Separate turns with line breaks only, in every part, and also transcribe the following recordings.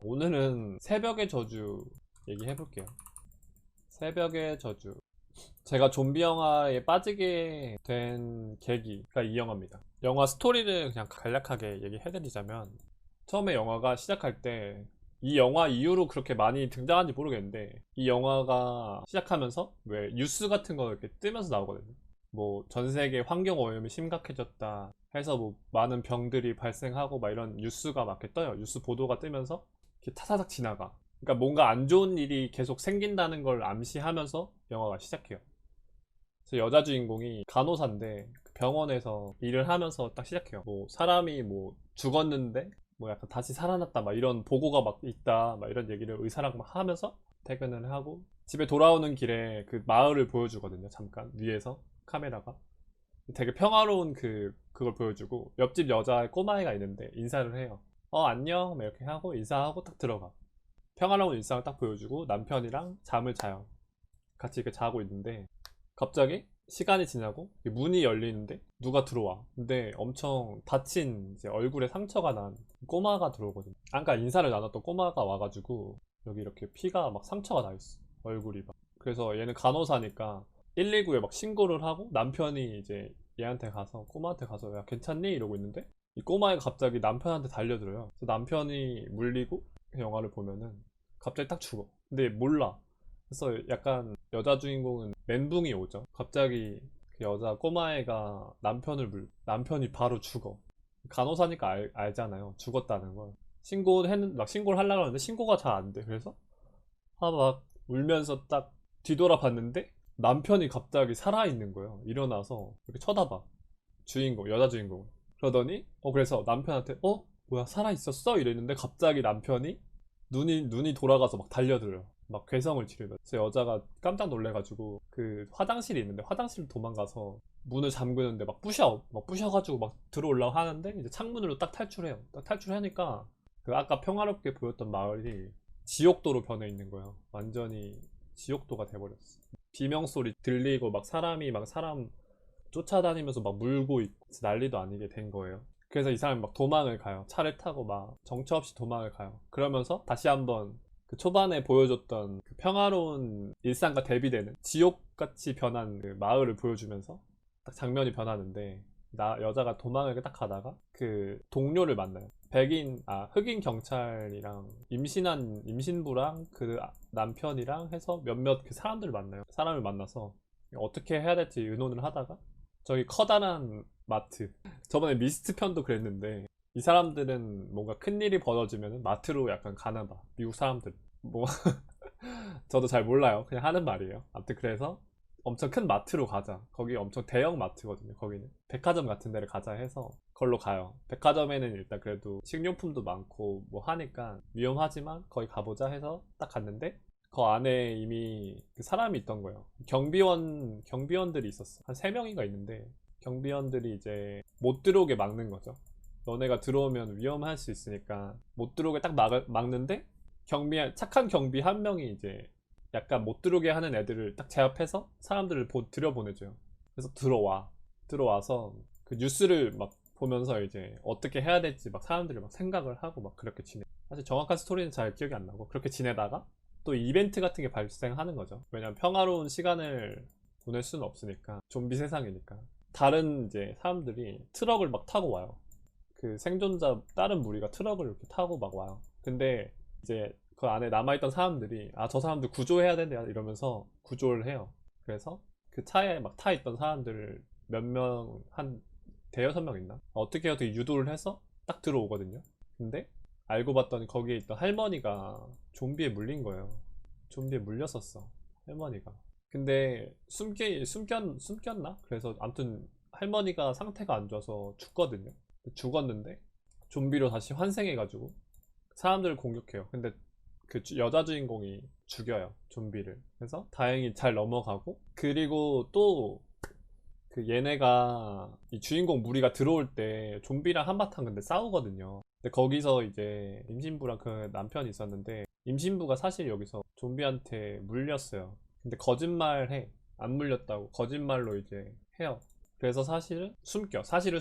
오늘은 새벽의 저주 얘기해볼게요. 새벽의 저주. 제가 좀비 영화에 빠지게 된 계기가 이 영화입니다. 영화 스토리를 그냥 간략하게 얘기해드리자면, 처음에 영화가 시작할 때 이 영화 이후로 그렇게 많이 등장한지 모르겠는데, 이 영화가 시작하면서 왜 뉴스 같은 거 이렇게 뜨면서 나오거든요. 뭐 전 세계 환경 오염이 심각해졌다 해서 뭐 많은 병들이 발생하고 막 이런 뉴스가 막 이렇게 떠요. 뉴스 보도가 뜨면서 이렇게 타사삭 지나가. 그러니까 뭔가 안 좋은 일이 계속 생긴다는 걸 암시하면서 영화가 시작해요. 그래서 여자 주인공이 간호사인데 그 병원에서 일을 하면서 딱 시작해요. 뭐 사람이 뭐 죽었는데 뭐 약간 다시 살아났다 막 이런 보고가 막 있다 막 이런 얘기를 의사랑 막 하면서 퇴근을 하고 집에 돌아오는 길에 그 마을을 보여주거든요. 잠깐 위에서 카메라가 되게 평화로운 그걸 보여주고 옆집 여자의 꼬마애가 있는데 인사를 해요. 안녕 막 이렇게 하고 인사하고 딱 들어가. 평화로운 일상을 딱 보여주고 남편이랑 잠을 자요. 같이 이렇게 자고 있는데 갑자기 시간이 지나고 문이 열리는데 누가 들어와. 근데 엄청 다친 이제 얼굴에 상처가 난 꼬마가 들어오거든요. 아까 인사를 나눴던 꼬마가 와가지고 여기 이렇게 피가 막 상처가 나 있어. 얼굴이 막. 그래서 얘는 간호사니까 119에 막 신고를 하고 남편이 이제 얘한테 가서 꼬마한테 가서 야 괜찮니? 이러고 있는데 이 꼬마애가 갑자기 남편한테 달려들어요. 그래서 남편이 물리고 그 영화를 보면은 갑자기 딱 죽어. 근데 몰라. 그래서 약간 여자 주인공은 멘붕이 오죠. 갑자기 그 여자 꼬마애가 남편이 바로 죽어. 간호사니까 알잖아요. 죽었다는 걸. 막 신고를 하려고 하는데 신고가 잘 안 돼. 그래서 막 울면서 딱 뒤돌아 봤는데 남편이 갑자기 살아있는 거예요. 일어나서 이렇게 쳐다봐. 여자 주인공. 그러더니 그래서 남편한테 뭐야 살아있었어? 이랬는데 갑자기 남편이 눈이 돌아가서 막 달려들어요. 막 괴성을 지르면서. 그래서 여자가 깜짝 놀래가지고 그 화장실이 있는데 화장실 도망가서 문을 잠그는데 막 부셔가지고 막 들어오려고 하는데 이제 창문으로 딱 탈출해요. 딱 탈출하니까 그 아까 평화롭게 보였던 마을이 지옥도로 변해 있는 거예요. 완전히 지옥도가 돼버렸어. 비명 소리 들리고 막 사람이 막 사람 쫓아다니면서 막 물고 있고 난리도 아니게 된 거예요. 그래서 이 사람이 막 도망을 가요. 차를 타고 막 정처 없이 도망을 가요. 그러면서 다시 한번 그 초반에 보여줬던 그 평화로운 일상과 대비되는 지옥같이 변한 그 마을을 보여주면서 딱 장면이 변하는데 여자가 도망을 딱 가다가 그 동료를 만나요. 흑인 경찰이랑 임신한 임신부랑 그 남편이랑 해서 몇몇 그 사람들을 만나요. 사람을 만나서 어떻게 해야 될지 의논을 하다가 저기 커다란 마트. 저번에 미스트 편도 그랬는데 이 사람들은 뭔가 큰일이 벌어지면 마트로 약간 가나 봐. 미국 사람들. 뭐 저도 잘 몰라요. 그냥 하는 말이에요. 아무튼 그래서 엄청 큰 마트로 가자. 거기 엄청 대형 마트거든요. 거기는 백화점 같은 데를 가자 해서 걸로 가요. 백화점에는 일단 그래도 식료품도 많고 뭐 하니까 위험하지만 거기 가보자 해서 딱 갔는데 그 안에 이미 그 사람이 있던 거예요. 경비원들이 있었어. 한 3명인가 있는데 경비원들이 이제 못 들어오게 막는 거죠. 너네가 들어오면 위험할 수 있으니까 못 들어오게 딱 막는데 착한 경비 한 명이 이제 약간 못 들어오게 하는 애들을 딱 제압해서 사람들을 들여보내줘요. 그래서 들어와서 그 뉴스를 막 보면서 이제 어떻게 해야 될지 막 사람들이 막 생각을 하고 막 그렇게 지내. 사실 정확한 스토리는 잘 기억이 안 나고 그렇게 지내다가 또 이벤트 같은 게 발생하는 거죠. 왜냐면 평화로운 시간을 보낼 수는 없으니까 좀비 세상이니까 다른 이제 사람들이 트럭을 막 타고 와요. 그 생존자 다른 무리가 트럭을 이렇게 타고 막 와요. 근데 이제 그 안에 남아있던 사람들이 저 사람들 구조해야 된다 이러면서 구조를 해요. 그래서 그 차에 막 타 있던 사람들을 몇 명, 한 대여섯 명 있나? 어떻게 유도를 해서 딱 들어오거든요. 근데 알고 봤더니 거기에 있던 할머니가 좀비에 물린 거예요. 좀비에 물렸었어. 할머니가. 근데 숨겼나? 그래서 아무튼 할머니가 상태가 안 좋아서 죽거든요. 죽었는데 좀비로 다시 환생해가지고 사람들을 공격해요. 근데 그 여자 주인공이 죽여요. 좀비를. 그래서 다행히 잘 넘어가고 그리고 또 그 얘네가 이 주인공 무리가 들어올 때 좀비랑 한바탕 근데 싸우거든요. 근데 거기서 이제 임신부랑 그 남편이 있었는데 임신부가 사실 여기서 좀비한테 물렸어요. 근데 거짓말해. 안 물렸다고 거짓말로 이제 해요. 그래서 사실을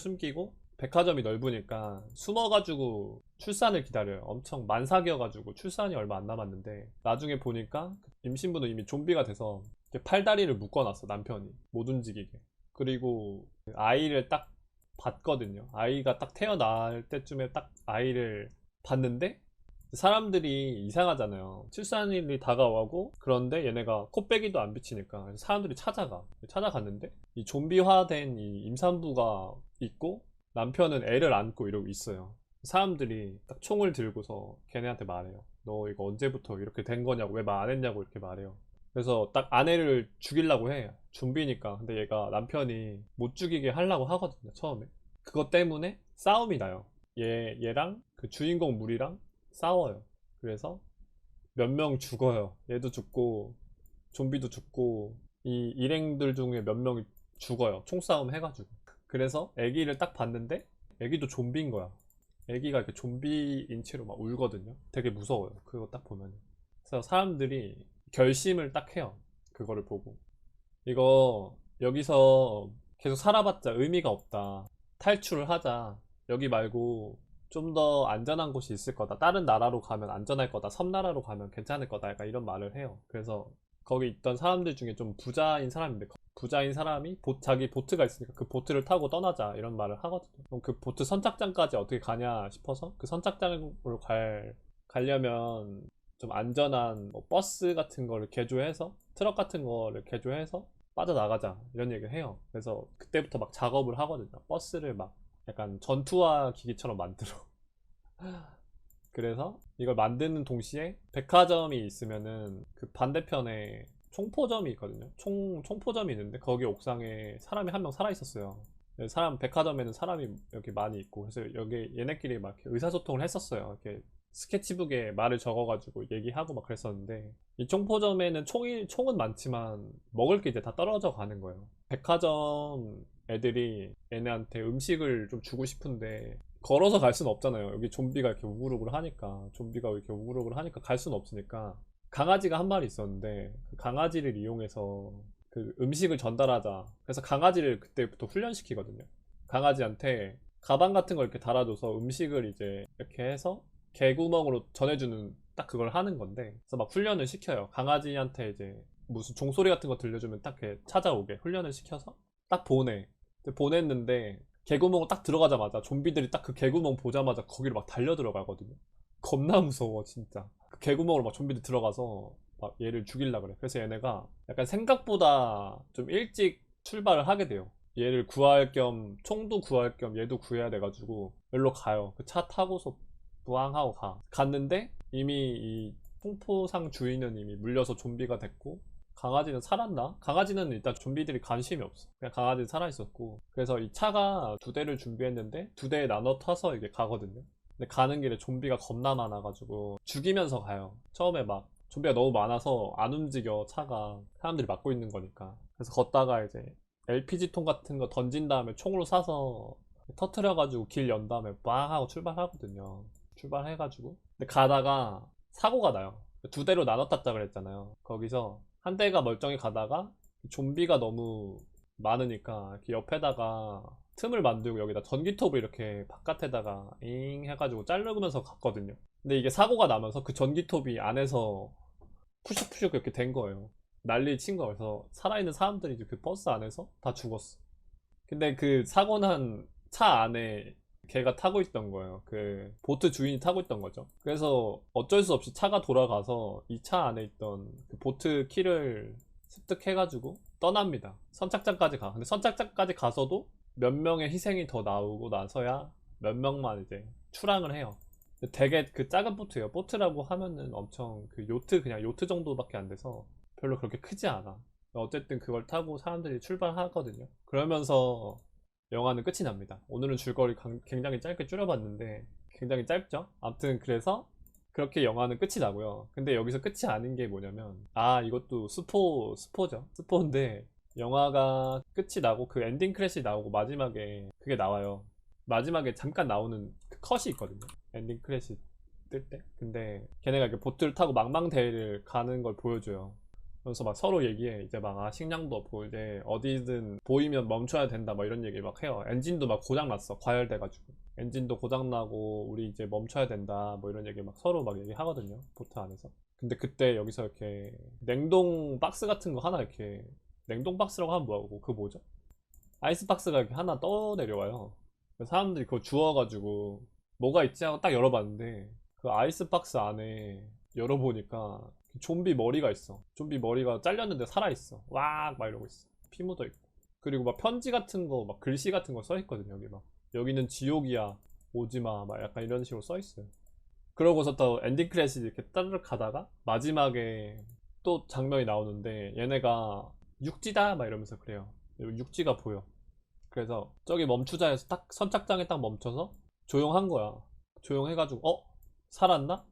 숨기고 백화점이 넓으니까 숨어가지고 출산을 기다려요. 엄청 만삭이어가지고 출산이 얼마 안 남았는데 나중에 보니까 임신부는 이미 좀비가 돼서 이렇게 팔다리를 묶어놨어, 남편이 못 움직이게. 그리고 그 아이를 딱 봤거든요. 아이가 딱 태어날 때쯤에 딱 아이를 봤는데 사람들이 이상하잖아요. 출산일이 다가오고 그런데 얘네가 코빼기도 안 비치니까 사람들이 찾아갔는데 이 좀비화된 이 임산부가 있고 남편은 애를 안고 이러고 있어요. 사람들이 딱 총을 들고서 걔네한테 말해요. 너 이거 언제부터 이렇게 된 거냐고, 왜 말 안 했냐고 이렇게 말해요. 그래서 딱 아내를 죽이려고 해. 좀비니까. 근데 얘가 남편이 못 죽이게 하려고 하거든요, 처음에. 그것 때문에 싸움이 나요. 얘랑 그 주인공 물이랑 싸워요. 그래서 몇 명 죽어요. 얘도 죽고 좀비도 죽고 이 일행들 중에 몇 명이 죽어요. 총싸움 해가지고. 그래서 아기를 딱 봤는데 아기도 좀비인 거야. 아기가 이렇게 좀비인 채로 막 울거든요. 되게 무서워요. 그거 딱 보면. 그래서 사람들이 결심을 딱 해요. 그거를 보고. 이거 여기서 계속 살아봤자 의미가 없다. 탈출을 하자. 여기 말고 좀 더 안전한 곳이 있을 거다. 다른 나라로 가면 안전할 거다. 섬나라로 가면 괜찮을 거다. 약간 이런 말을 해요. 그래서 거기 있던 사람들 중에 좀 부자인 사람인데 부자인 사람이 자기 보트가 있으니까 그 보트를 타고 떠나자 이런 말을 하거든요. 그럼 그 보트 선착장까지 어떻게 가냐 싶어서 그 선착장으로 가려면 좀 안전한 뭐 버스 같은 거를 개조해서 트럭 같은 거를 개조해서 빠져나가자 이런 얘기를 해요. 그래서 그때부터 막 작업을 하거든요. 버스를 막 약간 전투화 기기처럼 만들어. 그래서 이걸 만드는 동시에 백화점이 있으면은 그 반대편에 총포점이 있거든요. 총포점이 있는데 거기 옥상에 사람이 한 명 살아 있었어요. 백화점에는 사람이 이렇게 많이 있고 그래서 여기 얘네끼리 막 이렇게 의사소통을 했었어요. 이렇게 스케치북에 말을 적어가지고 얘기하고 막 그랬었는데 이 총포점에는 총은 많지만 먹을 게 이제 다 떨어져 가는 거예요. 백화점 애들이 얘네한테 음식을 좀 주고 싶은데 걸어서 갈 수는 없잖아요. 여기 좀비가 이렇게 우글우글 하니까 갈 수는 없으니까 강아지가 한 마리 있었는데 그 강아지를 이용해서 그 음식을 전달하자. 그래서 강아지를 그때부터 훈련시키거든요. 강아지한테 가방 같은 걸 이렇게 달아줘서 음식을 이제 이렇게 해서 개구멍으로 전해주는 딱 그걸 하는 건데 그래서 막 훈련을 시켜요. 강아지한테 이제 무슨 종소리 같은 거 들려주면 딱 이렇게 찾아오게 훈련을 시켜서 딱 보냈는데 개구멍을 딱 들어가자마자 좀비들이 딱 그 개구멍 보자마자 거기로 막 달려 들어가거든요. 겁나 무서워 진짜. 그 개구멍으로 막 좀비들 들어가서 막 얘를 죽이려고 그래. 그래서 얘네가 약간 생각보다 좀 일찍 출발을 하게 돼요. 얘를 구할 겸 총도 구할 겸 얘도 구해야 돼가지고 여기로 가요. 그 차 타고서 부항하고 갔는데 이미 이 총포상 주인은 이미 물려서 좀비가 됐고 강아지는 살았나? 강아지는 일단 좀비들이 관심이 없어. 그냥 강아지는 살아있었고 그래서 이 차가 2대를 준비했는데 2대에 나눠 타서 이게 가거든요. 근데 가는 길에 좀비가 겁나 많아가지고 죽이면서 가요. 처음에 막 좀비가 너무 많아서 안 움직여 차가. 사람들이 막고 있는 거니까. 그래서 걷다가 이제 LPG통 같은 거 던진 다음에 총으로 쏴서 터트려가지고 길 연 다음에 빵 하고 출발하거든요. 출발해가지고 근데 가다가 사고가 나요. 2대로 나눠 탔다 그랬잖아요. 거기서 한 대가 멀쩡히 가다가 좀비가 너무 많으니까 이렇게 옆에다가 틈을 만들고 여기다 전기톱을 이렇게 바깥에다가 잉 해가지고 자르면서 갔거든요. 근데 이게 사고가 나면서 그 전기톱이 안에서 푸슉푸슉 이렇게 된 거예요. 난리 친 거예요. 그래서 살아있는 사람들이 이제 그 버스 안에서 다 죽었어. 근데 그 사고 난 차 안에 걔가 타고 있던 거예요. 그 보트 주인이 타고 있던 거죠. 그래서 어쩔 수 없이 차가 돌아가서 이 차 안에 있던 그 보트 키를 습득해가지고 떠납니다. 선착장까지 가. 근데 선착장까지 가서도 몇 명의 희생이 더 나오고 나서야 몇 명만 이제 출항을 해요. 되게 그 작은 보트예요. 보트라고 하면은 엄청 그 요트 그냥 요트 정도밖에 안 돼서 별로 그렇게 크지 않아. 어쨌든 그걸 타고 사람들이 출발하거든요. 그러면서 영화는 끝이 납니다. 오늘은 줄거리 굉장히 짧게 줄여봤는데 굉장히 짧죠? 아무튼 그래서 그렇게 영화는 끝이 나고요. 근데 여기서 끝이 아닌 게 뭐냐면 이것도 스포죠. 스포인데 영화가 끝이 나고 그 엔딩 크래시 나오고 마지막에 그게 나와요. 마지막에 잠깐 나오는 그 컷이 있거든요. 엔딩 크래시 뜰 때. 근데 걔네가 이렇게 보트를 타고 망망대해를 가는 걸 보여줘요. 그래서 막 서로 얘기해. 이제 막 식량도 없고 이제 어디든 보이면 멈춰야 된다 막 이런 얘기 막 해요. 엔진도 막 고장 났어. 과열돼가지고. 엔진도 고장 나고 우리 이제 멈춰야 된다 뭐 이런 얘기 막 서로 막 얘기하거든요. 보트 안에서. 근데 그때 여기서 이렇게 냉동 박스 같은 거 하나 이렇게 냉동 박스라고 하면 뭐하고 그 뭐죠? 아이스 박스가 이렇게 하나 떠 내려와요. 사람들이 그거 주워가지고 뭐가 있지 하고 딱 열어봤는데 그 아이스 박스 안에 열어보니까 좀비 머리가 있어. 좀비 머리가 잘렸는데 살아있어. 왁! 막 이러고 있어. 피 묻어있고. 그리고 막 편지 같은 거, 막 글씨 같은 거 써있거든요. 여기 막. 여기는 지옥이야. 오지마. 막 약간 이런 식으로 써있어요. 그러고서 또 엔딩 크레딧 이렇게 따르륵 가다가 마지막에 또 장면이 나오는데 얘네가 육지다 막 이러면서 그래요. 육지가 보여. 그래서 저기 멈추자 해서 딱 선착장에 딱 멈춰서 조용한 거야. 조용해가지고 살았나?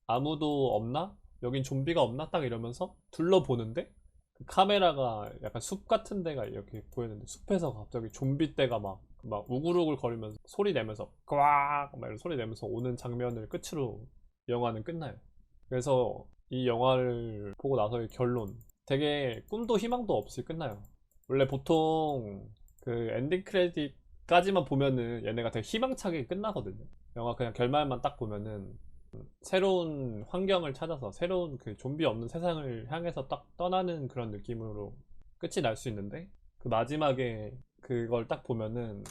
아무도 없나? 여긴 좀비가 없나? 딱 이러면서 둘러보는데 그 카메라가 약간 숲 같은 데가 이렇게 보였는데 숲에서 갑자기 좀비 떼가 막 우글우글 거리면서 소리 내면서 꽉! 막 이런 소리 내면서 오는 장면을 끝으로 영화는 끝나요. 그래서 이 영화를 보고 나서의 결론, 되게 꿈도 희망도 없이 끝나요. 원래 보통 그 엔딩 크레딧까지만 보면은 얘네가 되게 희망차게 끝나거든요. 영화 그냥 결말만 딱 보면은 새로운 환경을 찾아서 새로운 그 좀비 없는 세상을 향해서 딱 떠나는 그런 느낌으로 끝이 날 수 있는데 그 마지막에 그걸 딱 보면은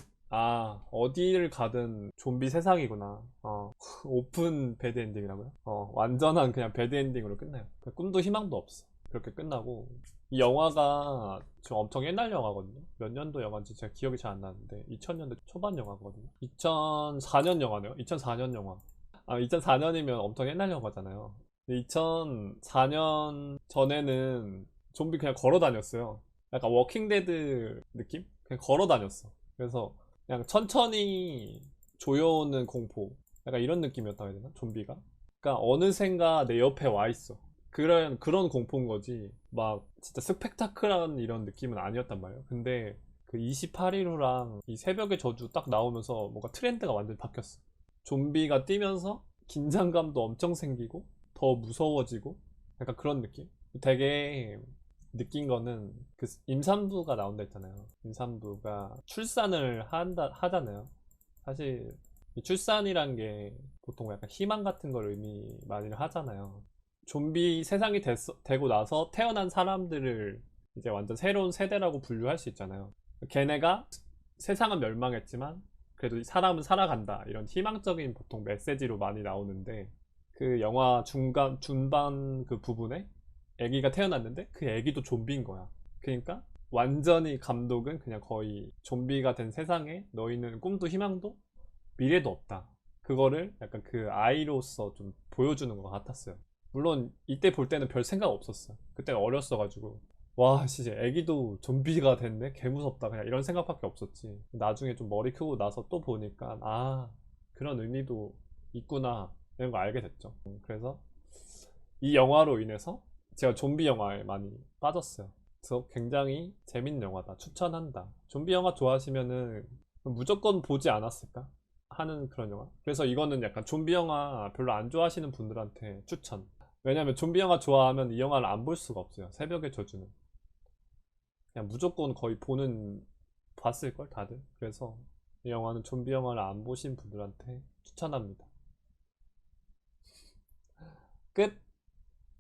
어디를 가든 좀비 세상이구나. 오픈 배드 엔딩이라고요? 완전한 그냥 배드 엔딩으로 끝나요. 그 꿈도 희망도 없어. 그렇게 끝나고 이 영화가 좀 엄청 옛날 영화거든요. 몇 년도 영화인지 제가 기억이 잘 안 나는데 2000년대 초반 영화거든요. 2004년 영화네요. 2004년 영화. 2004년이면 엄청 옛날 영화잖아요. 2004년 전에는 좀비 그냥 걸어 다녔어요. 약간 워킹데드 느낌? 그냥 걸어 다녔어. 그래서 그냥 천천히 조여오는 공포. 약간 이런 느낌이었다고 해야 되나? 좀비가? 그러니까 어느샌가 내 옆에 와 있어. 그런 공포인 거지. 막 진짜 스펙타클한 이런 느낌은 아니었단 말이에요. 근데 그 28일 후랑 이 새벽의 저주 딱 나오면서 뭔가 트렌드가 완전히 바뀌었어. 좀비가 뛰면서 긴장감도 엄청 생기고 더 무서워지고 약간 그런 느낌? 되게 느낀 거는 그 임산부가 나온다 했잖아요. 임산부가 출산을 하잖아요. 사실 이 출산이란 게 보통 약간 희망 같은 걸 의미 많이 하잖아요. 좀비 세상이 되고 나서 태어난 사람들을 이제 완전 새로운 세대라고 분류할 수 있잖아요. 걔네가 세상은 멸망했지만 그래도 사람은 살아간다 이런 희망적인 보통 메시지로 많이 나오는데 그 영화 중반 그 부분에 아기가 태어났는데 그 아기도 좀비인 거야. 그러니까 완전히 감독은 그냥 거의 좀비가 된 세상에 너희는 꿈도 희망도 미래도 없다. 그거를 약간 그 아이로서 좀 보여주는 것 같았어요. 물론 이때 볼 때는 별 생각 없었어. 그때는 어렸어가지고 와 진짜 애기도 좀비가 됐네? 개 무섭다. 그냥 이런 생각밖에 없었지. 나중에 좀 머리 크고 나서 또 보니까 그런 의미도 있구나 이런 거 알게 됐죠. 그래서 이 영화로 인해서 제가 좀비 영화에 많이 빠졌어요. 그래서 굉장히 재밌는 영화다. 추천한다. 좀비 영화 좋아하시면은 무조건 보지 않았을까 하는 그런 영화. 그래서 이거는 약간 좀비 영화 별로 안 좋아하시는 분들한테 추천. 왜냐면 좀비 영화 좋아하면 이 영화를 안 볼 수가 없어요. 새벽의 저주는 그냥 무조건 거의 봤을걸 다들. 그래서 이 영화는 좀비 영화를 안 보신 분들한테 추천합니다. 끝.